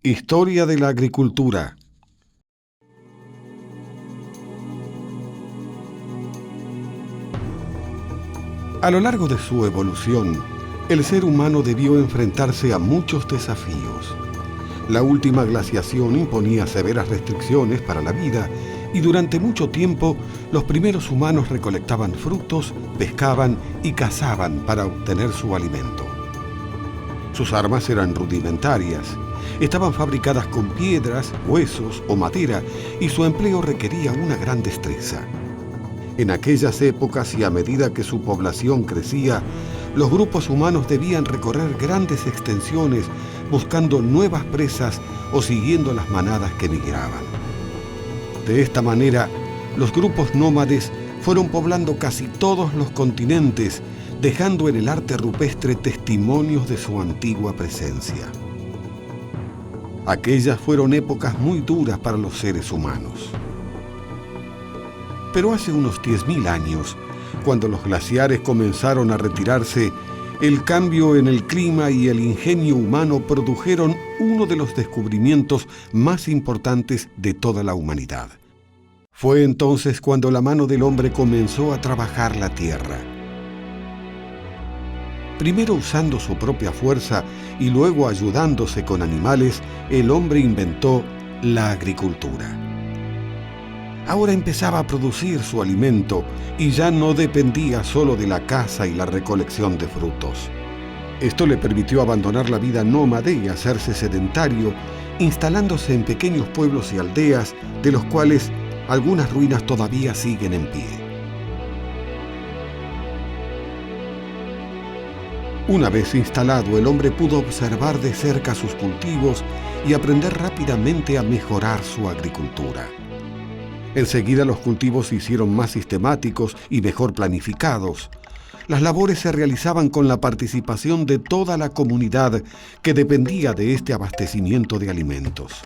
Historia de la agricultura. A lo largo de su evolución, el ser humano debió enfrentarse a muchos desafíos. La última glaciación imponía severas restricciones para la vida y durante mucho tiempo los primeros humanos recolectaban frutos, pescaban y cazaban para obtener su alimento. Sus armas eran rudimentarias. Estaban fabricadas con piedras, huesos o madera y su empleo requería una gran destreza. En aquellas épocas y a medida que su población crecía, los grupos humanos debían recorrer grandes extensiones buscando nuevas presas o siguiendo las manadas que migraban. De esta manera, los grupos nómades fueron poblando casi todos los continentes, dejando en el arte rupestre testimonios de su antigua presencia. Aquellas fueron épocas muy duras para los seres humanos. Pero hace unos 10.000 años, cuando los glaciares comenzaron a retirarse, el cambio en el clima y el ingenio humano produjeron uno de los descubrimientos más importantes de toda la humanidad. Fue entonces cuando la mano del hombre comenzó a trabajar la tierra. Primero usando su propia fuerza y luego ayudándose con animales, el hombre inventó la agricultura. Ahora empezaba a producir su alimento y ya no dependía solo de la caza y la recolección de frutos. Esto le permitió abandonar la vida nómade y hacerse sedentario, instalándose en pequeños pueblos y aldeas, de los cuales algunas ruinas todavía siguen en pie. Una vez instalado, el hombre pudo observar de cerca sus cultivos y aprender rápidamente a mejorar su agricultura. Enseguida los cultivos se hicieron más sistemáticos y mejor planificados. Las labores se realizaban con la participación de toda la comunidad que dependía de este abastecimiento de alimentos.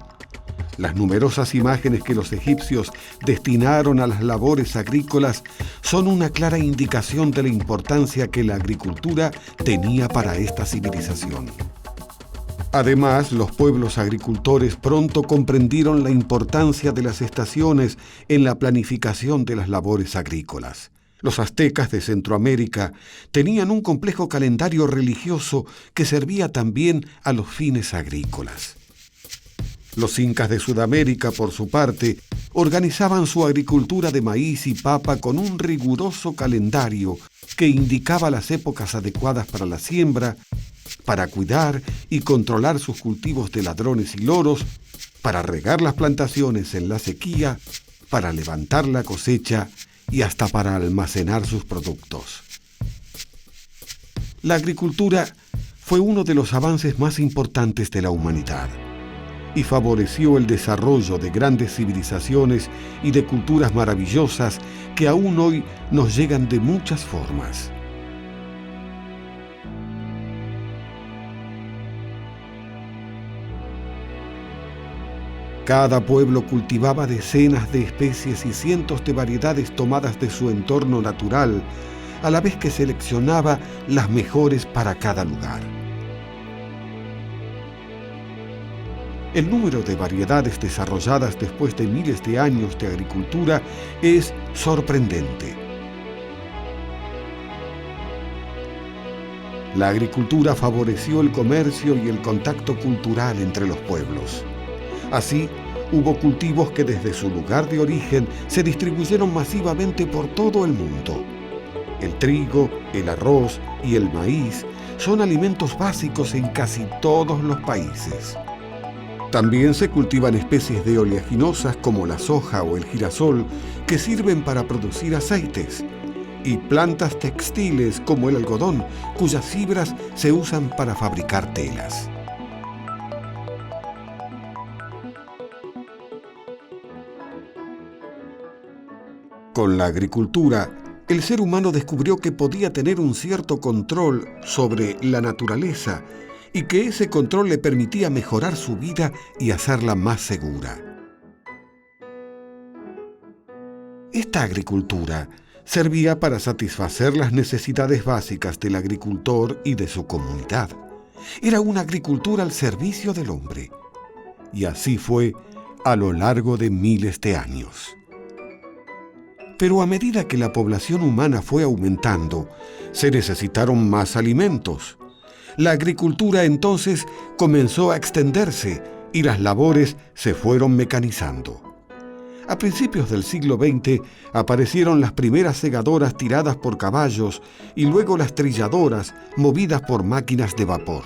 Las numerosas imágenes que los egipcios destinaron a las labores agrícolas son una clara indicación de la importancia que la agricultura tenía para esta civilización. Además, los pueblos agricultores pronto comprendieron la importancia de las estaciones en la planificación de las labores agrícolas. Los aztecas de Centroamérica tenían un complejo calendario religioso que servía también a los fines agrícolas. Los incas de Sudamérica, por su parte, organizaban su agricultura de maíz y papa con un riguroso calendario que indicaba las épocas adecuadas para la siembra, para cuidar y controlar sus cultivos de ladrones y loros, para regar las plantaciones en la sequía, para levantar la cosecha y hasta para almacenar sus productos. La agricultura fue uno de los avances más importantes de la humanidad y favoreció el desarrollo de grandes civilizaciones y de culturas maravillosas que aún hoy nos llegan de muchas formas. Cada pueblo cultivaba decenas de especies y cientos de variedades tomadas de su entorno natural, a la vez que seleccionaba las mejores para cada lugar. El número de variedades desarrolladas después de miles de años de agricultura es sorprendente. La agricultura favoreció el comercio y el contacto cultural entre los pueblos. Así, hubo cultivos que desde su lugar de origen se distribuyeron masivamente por todo el mundo. El trigo, el arroz y el maíz son alimentos básicos en casi todos los países. También se cultivan especies de oleaginosas como la soja o el girasol que sirven para producir aceites, y plantas textiles como el algodón, cuyas fibras se usan para fabricar telas. Con la agricultura, el ser humano descubrió que podía tener un cierto control sobre la naturaleza y que ese control le permitía mejorar su vida y hacerla más segura. Esta agricultura servía para satisfacer las necesidades básicas del agricultor y de su comunidad. Era una agricultura al servicio del hombre. Y así fue a lo largo de miles de años. Pero a medida que la población humana fue aumentando, se necesitaron más alimentos. La agricultura entonces comenzó a extenderse y las labores se fueron mecanizando. A principios del siglo XX aparecieron las primeras segadoras tiradas por caballos y luego las trilladoras movidas por máquinas de vapor.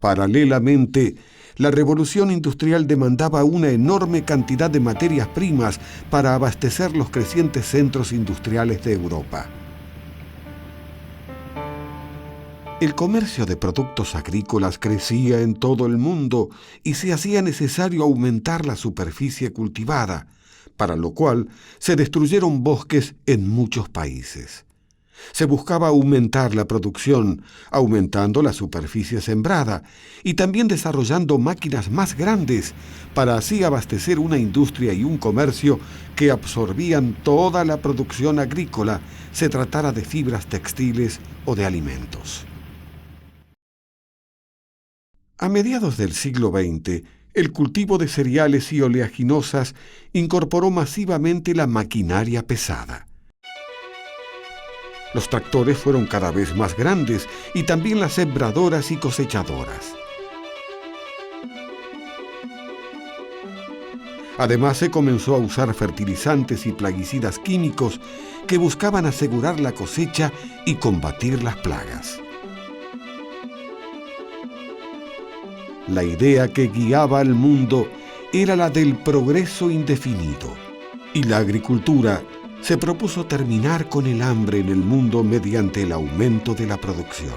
Paralelamente, la revolución industrial demandaba una enorme cantidad de materias primas para abastecer los crecientes centros industriales de Europa. El comercio de productos agrícolas crecía en todo el mundo y se hacía necesario aumentar la superficie cultivada, para lo cual se destruyeron bosques en muchos países. Se buscaba aumentar la producción, aumentando la superficie sembrada y también desarrollando máquinas más grandes para así abastecer una industria y un comercio que absorbían toda la producción agrícola, se tratara de fibras textiles o de alimentos. A mediados del siglo XX, el cultivo de cereales y oleaginosas incorporó masivamente la maquinaria pesada. Los tractores fueron cada vez más grandes y también las sembradoras y cosechadoras. Además, se comenzó a usar fertilizantes y plaguicidas químicos que buscaban asegurar la cosecha y combatir las plagas. La idea que guiaba al mundo era la del progreso indefinido, y la agricultura se propuso terminar con el hambre en el mundo mediante el aumento de la producción.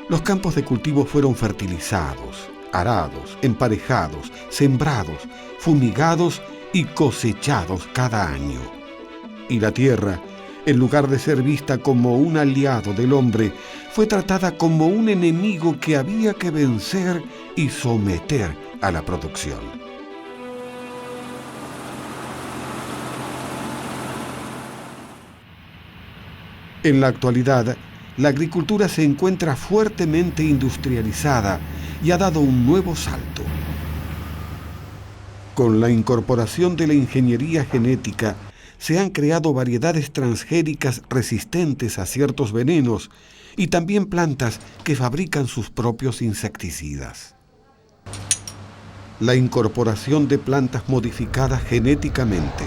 Los campos de cultivo fueron fertilizados, arados, emparejados, sembrados, fumigados y cosechados cada año. Y la tierra, en lugar de ser vista como un aliado del hombre, fue tratada como un enemigo que había que vencer y someter a la producción. En la actualidad, la agricultura se encuentra fuertemente industrializada y ha dado un nuevo salto. Con la incorporación de la ingeniería genética, se han creado variedades transgénicas resistentes a ciertos venenos y también plantas que fabrican sus propios insecticidas. La incorporación de plantas modificadas genéticamente,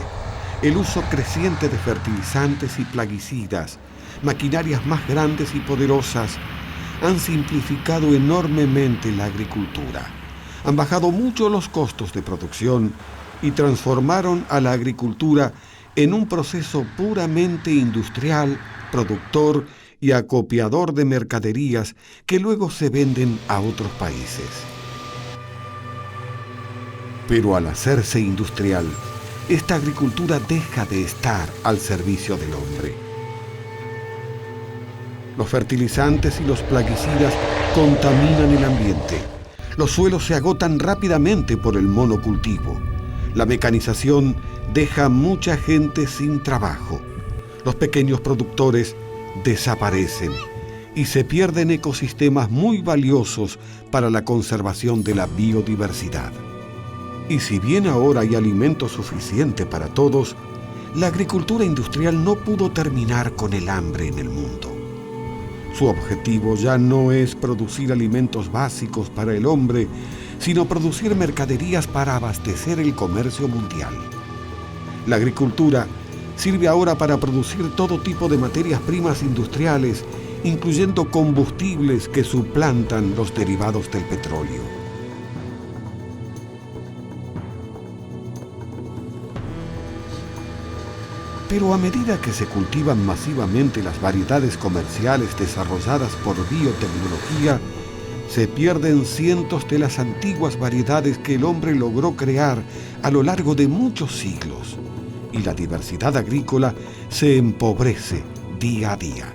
el uso creciente de fertilizantes y plaguicidas, maquinarias más grandes y poderosas, han simplificado enormemente la agricultura, han bajado mucho los costos de producción y transformaron a la agricultura en un proceso puramente industrial, productor y acopiador de mercaderías que luego se venden a otros países. Pero al hacerse industrial, esta agricultura deja de estar al servicio del hombre. Los fertilizantes y los plaguicidas contaminan el ambiente. Los suelos se agotan rápidamente por el monocultivo. La mecanización deja a mucha gente sin trabajo. Los pequeños productores desaparecen y se pierden ecosistemas muy valiosos para la conservación de la biodiversidad. Y si bien ahora hay alimento suficiente para todos, la agricultura industrial no pudo terminar con el hambre en el mundo. Su objetivo ya no es producir alimentos básicos para el hombre, sino producir mercaderías para abastecer el comercio mundial. La agricultura sirve ahora para producir todo tipo de materias primas industriales, incluyendo combustibles que suplantan los derivados del petróleo. Pero a medida que se cultivan masivamente las variedades comerciales desarrolladas por biotecnología, se pierden cientos de las antiguas variedades que el hombre logró crear a lo largo de muchos siglos, y la diversidad agrícola se empobrece día a día.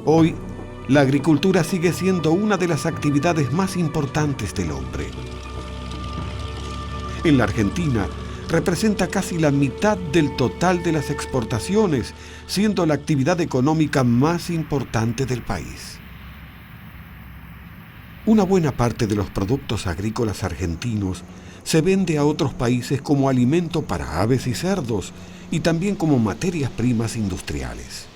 Hoy, la agricultura sigue siendo una de las actividades más importantes del hombre. En la Argentina, representa casi la mitad del total de las exportaciones, siendo la actividad económica más importante del país. Una buena parte de los productos agrícolas argentinos se vende a otros países como alimento para aves y cerdos y también como materias primas industriales.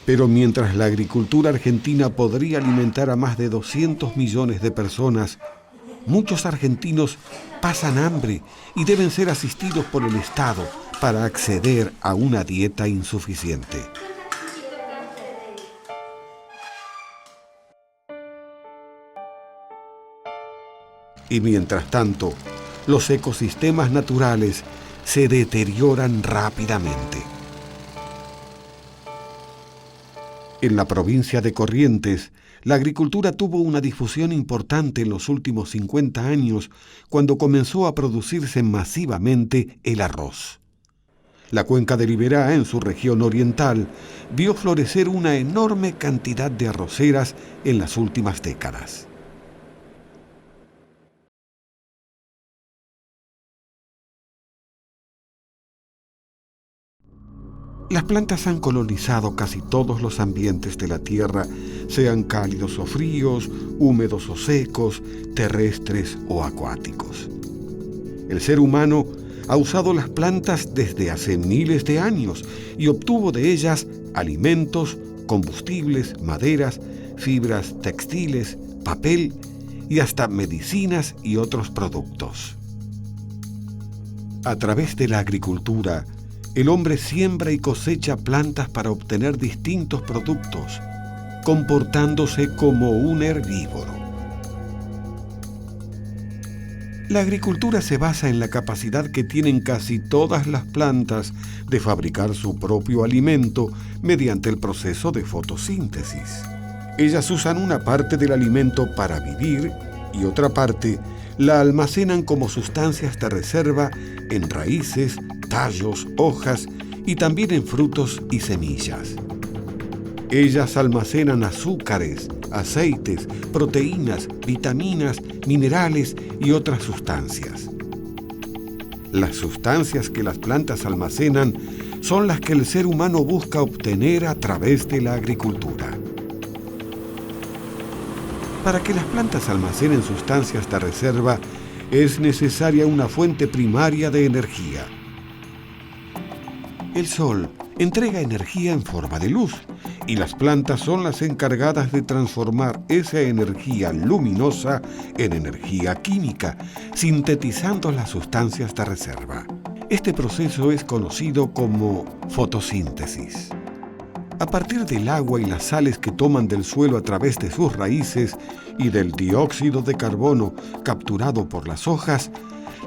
Pero mientras la agricultura argentina podría alimentar a más de 200 millones de personas, muchos argentinos pasan hambre y deben ser asistidos por el Estado para acceder a una dieta insuficiente. Y mientras tanto, los ecosistemas naturales se deterioran rápidamente. En la provincia de Corrientes, la agricultura tuvo una difusión importante en los últimos 50 años cuando comenzó a producirse masivamente el arroz. La cuenca del Iberá, en su región oriental, vio florecer una enorme cantidad de arroceras en las últimas décadas. Las plantas han colonizado casi todos los ambientes de la Tierra, sean cálidos o fríos, húmedos o secos, terrestres o acuáticos. El ser humano ha usado las plantas desde hace miles de años y obtuvo de ellas alimentos, combustibles, maderas, fibras textiles, papel y hasta medicinas y otros productos. A través de la agricultura, el hombre siembra y cosecha plantas para obtener distintos productos, comportándose como un herbívoro. La agricultura se basa en la capacidad que tienen casi todas las plantas de fabricar su propio alimento mediante el proceso de fotosíntesis. Ellas usan una parte del alimento para vivir y otra parte la almacenan como sustancias de reserva en raíces, tallos, hojas y también en frutos y semillas. Ellas almacenan azúcares, aceites, proteínas, vitaminas, minerales y otras sustancias. Las sustancias que las plantas almacenan son las que el ser humano busca obtener a través de la agricultura. Para que las plantas almacenen sustancias de reserva, es necesaria una fuente primaria de energía. El sol entrega energía en forma de luz, y las plantas son las encargadas de transformar esa energía luminosa en energía química, sintetizando las sustancias de reserva. Este proceso es conocido como fotosíntesis. A partir del agua y las sales que toman del suelo a través de sus raíces y del dióxido de carbono capturado por las hojas,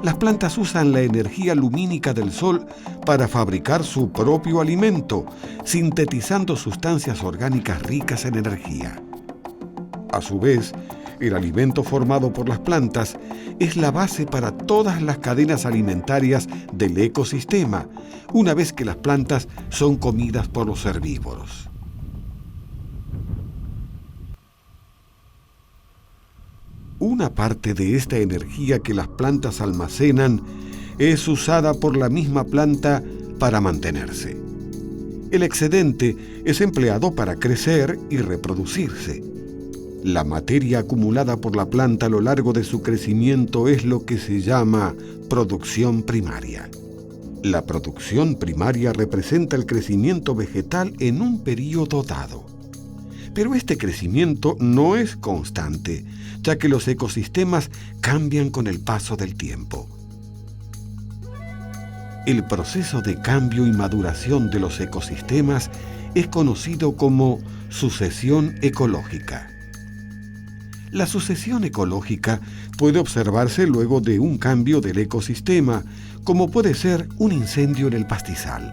las plantas usan la energía lumínica del sol para fabricar su propio alimento, sintetizando sustancias orgánicas ricas en energía. A su vez, el alimento formado por las plantas es la base para todas las cadenas alimentarias del ecosistema, una vez que las plantas son comidas por los herbívoros. Una parte de esta energía que las plantas almacenan es usada por la misma planta para mantenerse. El excedente es empleado para crecer y reproducirse. La materia acumulada por la planta a lo largo de su crecimiento es lo que se llama producción primaria. La producción primaria representa el crecimiento vegetal en un periodo dado. Pero este crecimiento no es constante, ya que los ecosistemas cambian con el paso del tiempo. El proceso de cambio y maduración de los ecosistemas es conocido como sucesión ecológica. La sucesión ecológica puede observarse luego de un cambio del ecosistema, como puede ser un incendio en el pastizal.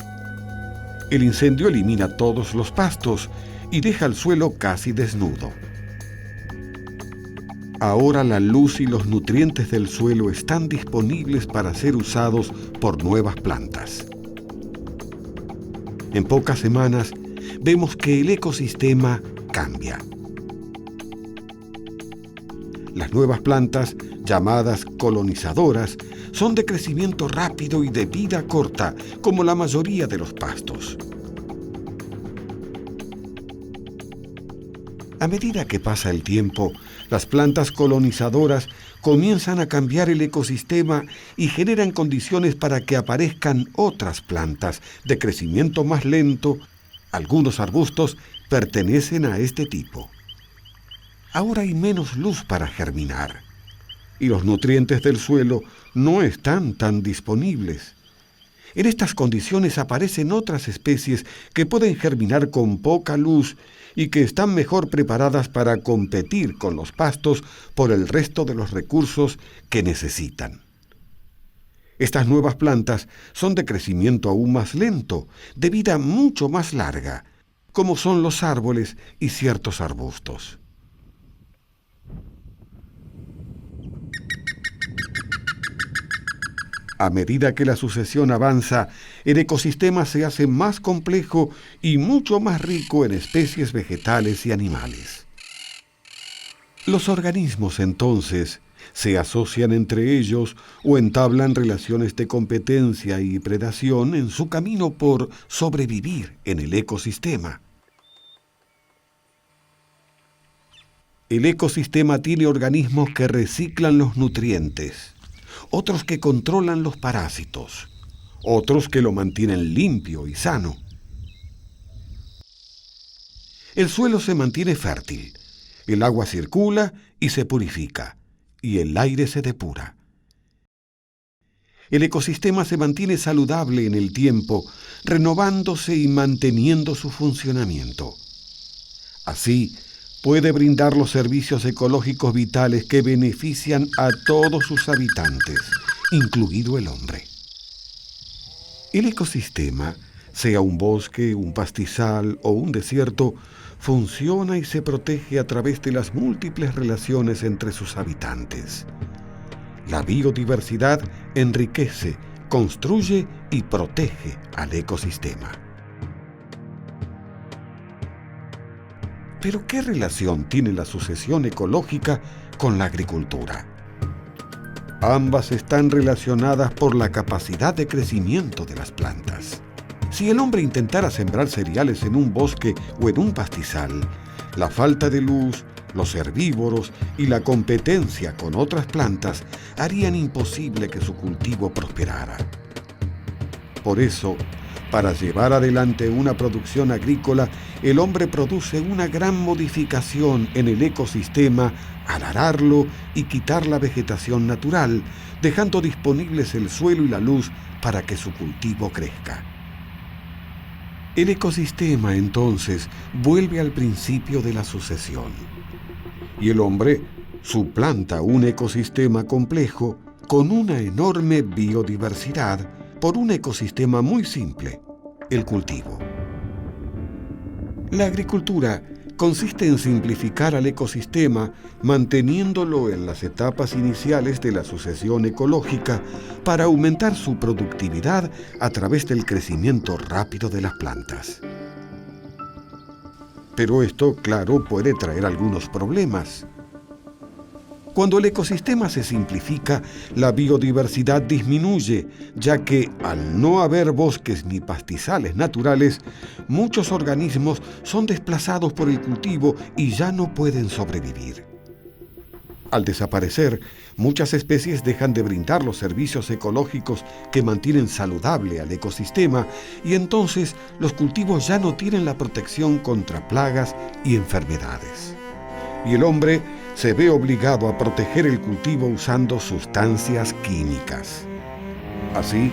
El incendio elimina todos los pastos y deja el suelo casi desnudo. Ahora la luz y los nutrientes del suelo están disponibles para ser usados por nuevas plantas. En pocas semanas vemos que el ecosistema cambia. Las nuevas plantas, llamadas colonizadoras, son de crecimiento rápido y de vida corta, como la mayoría de los pastos. A medida que pasa el tiempo, las plantas colonizadoras comienzan a cambiar el ecosistema y generan condiciones para que aparezcan otras plantas de crecimiento más lento. Algunos arbustos pertenecen a este tipo. Ahora hay menos luz para germinar y los nutrientes del suelo no están tan disponibles. En estas condiciones aparecen otras especies que pueden germinar con poca luz y que están mejor preparadas para competir con los pastos por el resto de los recursos que necesitan. Estas nuevas plantas son de crecimiento aún más lento, de vida mucho más larga, como son los árboles y ciertos arbustos. A medida que la sucesión avanza, el ecosistema se hace más complejo y mucho más rico en especies vegetales y animales. Los organismos, entonces, se asocian entre ellos o entablan relaciones de competencia y predación en su camino por sobrevivir en el ecosistema. El ecosistema tiene organismos que reciclan los nutrientes, otros que controlan los parásitos, otros que lo mantienen limpio y sano. El suelo se mantiene fértil, el agua circula y se purifica, y el aire se depura. El ecosistema se mantiene saludable en el tiempo, renovándose y manteniendo su funcionamiento. Así, puede brindar los servicios ecológicos vitales que benefician a todos sus habitantes, incluido el hombre. El ecosistema, sea un bosque, un pastizal o un desierto, funciona y se protege a través de las múltiples relaciones entre sus habitantes. La biodiversidad enriquece, construye y protege al ecosistema. Pero ¿qué relación tiene la sucesión ecológica con la agricultura? Ambas están relacionadas por la capacidad de crecimiento de las plantas. Si el hombre intentara sembrar cereales en un bosque o en un pastizal, la falta de luz, los herbívoros y la competencia con otras plantas harían imposible que su cultivo prosperara. Por eso, para llevar adelante una producción agrícola, el hombre produce una gran modificación en el ecosistema al ararlo y quitar la vegetación natural, dejando disponibles el suelo y la luz para que su cultivo crezca. El ecosistema, entonces, vuelve al principio de la sucesión. Y el hombre suplanta un ecosistema complejo con una enorme biodiversidad por un ecosistema muy simple, el cultivo. La agricultura consiste en simplificar al ecosistema manteniéndolo en las etapas iniciales de la sucesión ecológica para aumentar su productividad a través del crecimiento rápido de las plantas. Pero esto, claro, puede traer algunos problemas. Cuando el ecosistema se simplifica, la biodiversidad disminuye, ya que al no haber bosques ni pastizales naturales, muchos organismos son desplazados por el cultivo y ya no pueden sobrevivir. Al desaparecer, muchas especies dejan de brindar los servicios ecológicos que mantienen saludable al ecosistema y entonces los cultivos ya no tienen la protección contra plagas y enfermedades. Y el hombre se ve obligado a proteger el cultivo usando sustancias químicas. Así,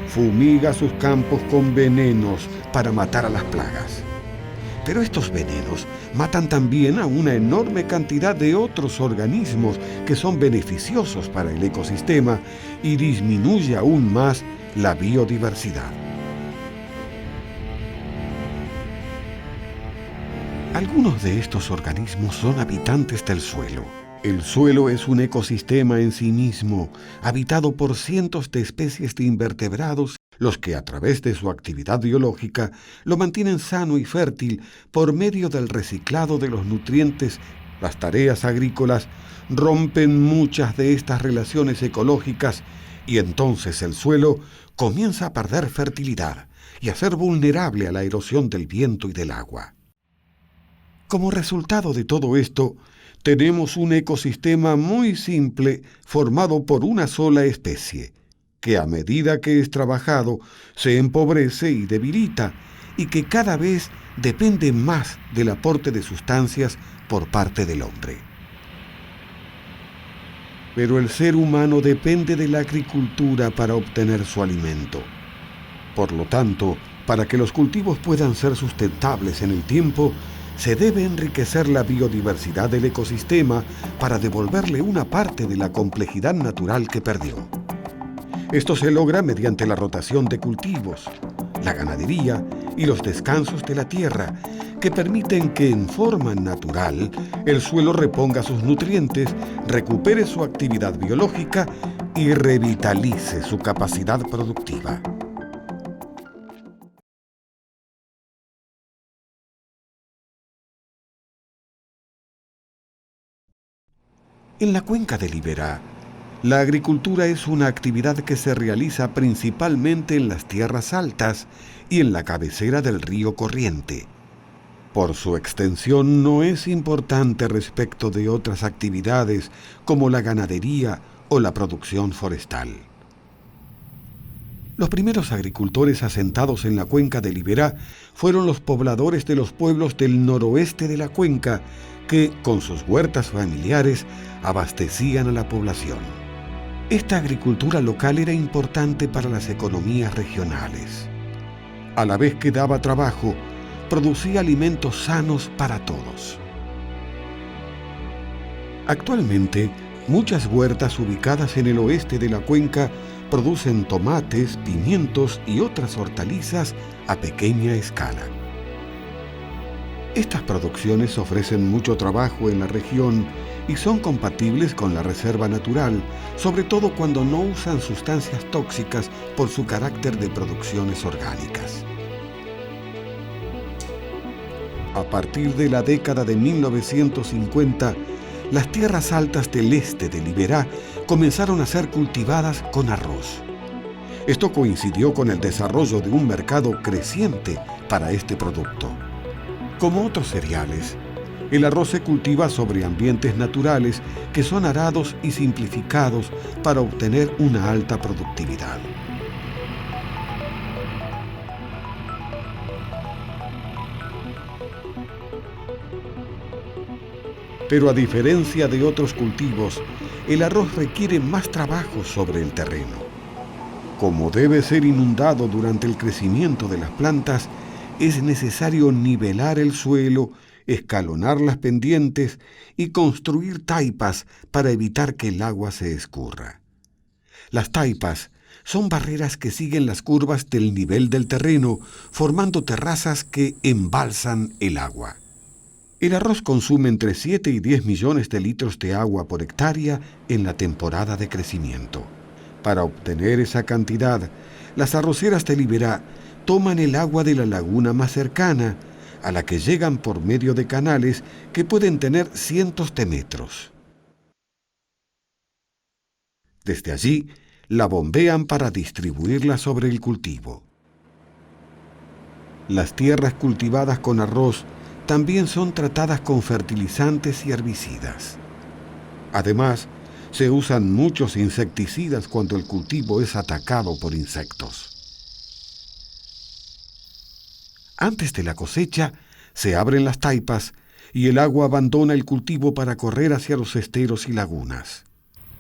fumiga sus campos con venenos para matar a las plagas. Pero estos venenos matan también a una enorme cantidad de otros organismos que son beneficiosos para el ecosistema y disminuye aún más la biodiversidad. Algunos de estos organismos son habitantes del suelo. El suelo es un ecosistema en sí mismo, habitado por cientos de especies de invertebrados, los que a través de su actividad biológica lo mantienen sano y fértil por medio del reciclado de los nutrientes. Las tareas agrícolas rompen muchas de estas relaciones ecológicas y entonces el suelo comienza a perder fertilidad y a ser vulnerable a la erosión del viento y del agua. Como resultado de todo esto, tenemos un ecosistema muy simple formado por una sola especie, que a medida que es trabajado se empobrece y debilita, y que cada vez depende más del aporte de sustancias por parte del hombre. Pero el ser humano depende de la agricultura para obtener su alimento. Por lo tanto, para que los cultivos puedan ser sustentables en el tiempo, se debe enriquecer la biodiversidad del ecosistema para devolverle una parte de la complejidad natural que perdió. Esto se logra mediante la rotación de cultivos, la ganadería y los descansos de la tierra, que permiten que en forma natural el suelo reponga sus nutrientes, recupere su actividad biológica y revitalice su capacidad productiva. En la cuenca del Iberá, la agricultura es una actividad que se realiza principalmente en las tierras altas y en la cabecera del río corriente. Por su extensión no es importante respecto de otras actividades como la ganadería o la producción forestal. Los primeros agricultores asentados en la cuenca del Iberá fueron los pobladores de los pueblos del noroeste de la cuenca, que, con sus huertas familiares, abastecían a la población. Esta agricultura local era importante para las economías regionales. A la vez que daba trabajo, producía alimentos sanos para todos. Actualmente, muchas huertas ubicadas en el oeste de la cuenca producen tomates, pimientos y otras hortalizas a pequeña escala. Estas producciones ofrecen mucho trabajo en la región y son compatibles con la reserva natural, sobre todo cuando no usan sustancias tóxicas por su carácter de producciones orgánicas. A partir de la década de 1950, las tierras altas del este del Iberá comenzaron a ser cultivadas con arroz. Esto coincidió con el desarrollo de un mercado creciente para este producto. Como otros cereales, el arroz se cultiva sobre ambientes naturales que son arados y simplificados para obtener una alta productividad. Pero a diferencia de otros cultivos, el arroz requiere más trabajo sobre el terreno. Como debe ser inundado durante el crecimiento de las plantas, es necesario nivelar el suelo, escalonar las pendientes y construir taipas para evitar que el agua se escurra. Las taipas son barreras que siguen las curvas del nivel del terreno, formando terrazas que embalsan el agua. El arroz consume entre 7 y 10 millones de litros de agua por hectárea en la temporada de crecimiento. Para obtener esa cantidad, las arroceras del Iberá toman el agua de la laguna más cercana, a la que llegan por medio de canales que pueden tener cientos de metros. Desde allí, la bombean para distribuirla sobre el cultivo. Las tierras cultivadas con arroz también son tratadas con fertilizantes y herbicidas. Además, se usan muchos insecticidas cuando el cultivo es atacado por insectos. Antes de la cosecha, se abren las taipas y el agua abandona el cultivo para correr hacia los esteros y lagunas.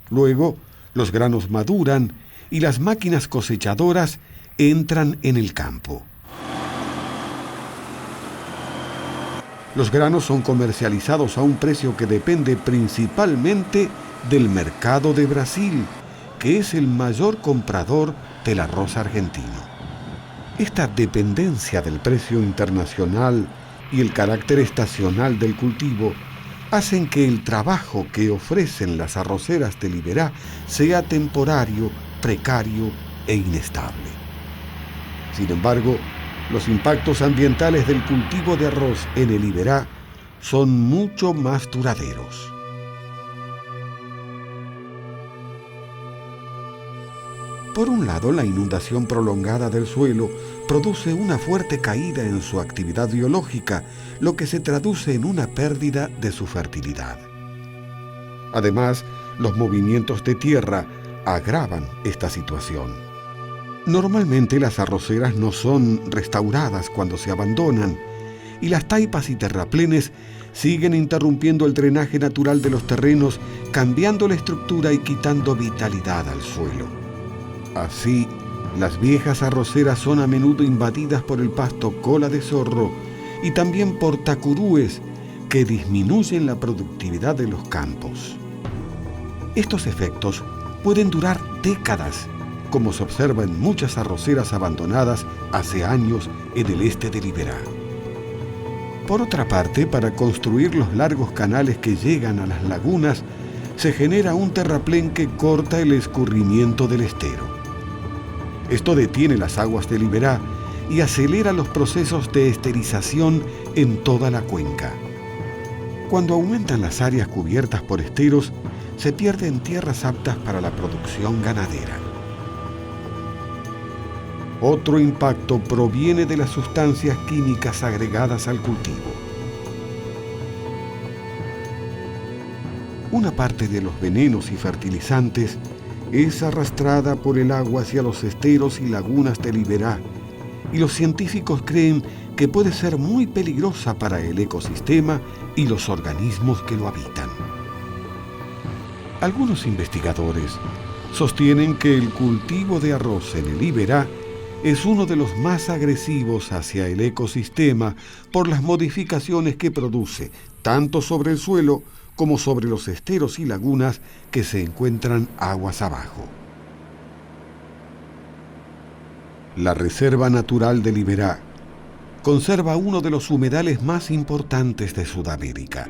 Luego, los granos maduran y las máquinas cosechadoras entran en el campo. Los granos son comercializados a un precio que depende principalmente del mercado de Brasil, que es el mayor comprador del arroz argentino. Esta dependencia del precio internacional y el carácter estacional del cultivo hacen que el trabajo que ofrecen las arroceras de Liberá sea temporario, precario e inestable. Sin embargo, los impactos ambientales del cultivo de arroz en el Liberá son mucho más duraderos. Por un lado, la inundación prolongada del suelo produce una fuerte caída en su actividad biológica, lo que se traduce en una pérdida de su fertilidad. Además, los movimientos de tierra agravan esta situación. Normalmente las arroceras no son restauradas cuando se abandonan, y las taipas y terraplenes siguen interrumpiendo el drenaje natural de los terrenos, cambiando la estructura y quitando vitalidad al suelo. Así, las viejas arroceras son a menudo invadidas por el pasto cola de zorro y también por tacurúes que disminuyen la productividad de los campos. Estos efectos pueden durar décadas, como se observa en muchas arroceras abandonadas hace años en el este de Liberá. Por otra parte, para construir los largos canales que llegan a las lagunas, se genera un terraplén que corta el escurrimiento del estero. Esto detiene las aguas de Liberá y acelera los procesos de esterilización en toda la cuenca. Cuando aumentan las áreas cubiertas por esteros, se pierden tierras aptas para la producción ganadera. Otro impacto proviene de las sustancias químicas agregadas al cultivo. Una parte de los venenos y fertilizantes es arrastrada por el agua hacia los esteros y lagunas de Liberá, y los científicos creen que puede ser muy peligrosa para el ecosistema y los organismos que lo habitan. Algunos investigadores sostienen que el cultivo de arroz en el Liberá es uno de los más agresivos hacia el ecosistema por las modificaciones que produce, tanto sobre el suelo como sobre los esteros y lagunas que se encuentran aguas abajo. La Reserva Natural de Liberá conserva uno de los humedales más importantes de Sudamérica.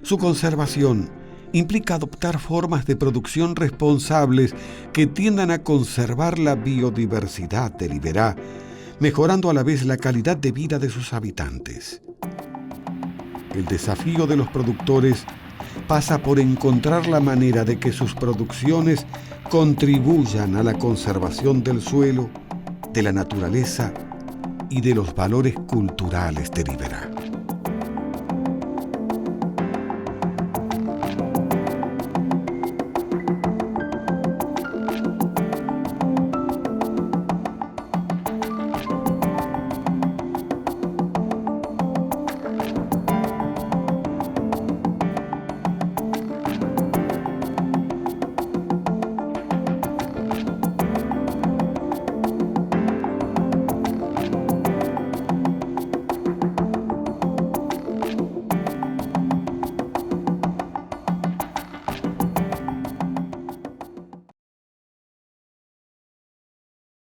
Su conservación implica adoptar formas de producción responsables que tiendan a conservar la biodiversidad de Liberá, mejorando a la vez la calidad de vida de sus habitantes. El desafío de los productores pasa por encontrar la manera de que sus producciones contribuyan a la conservación del suelo, de la naturaleza y de los valores culturales de Liberá.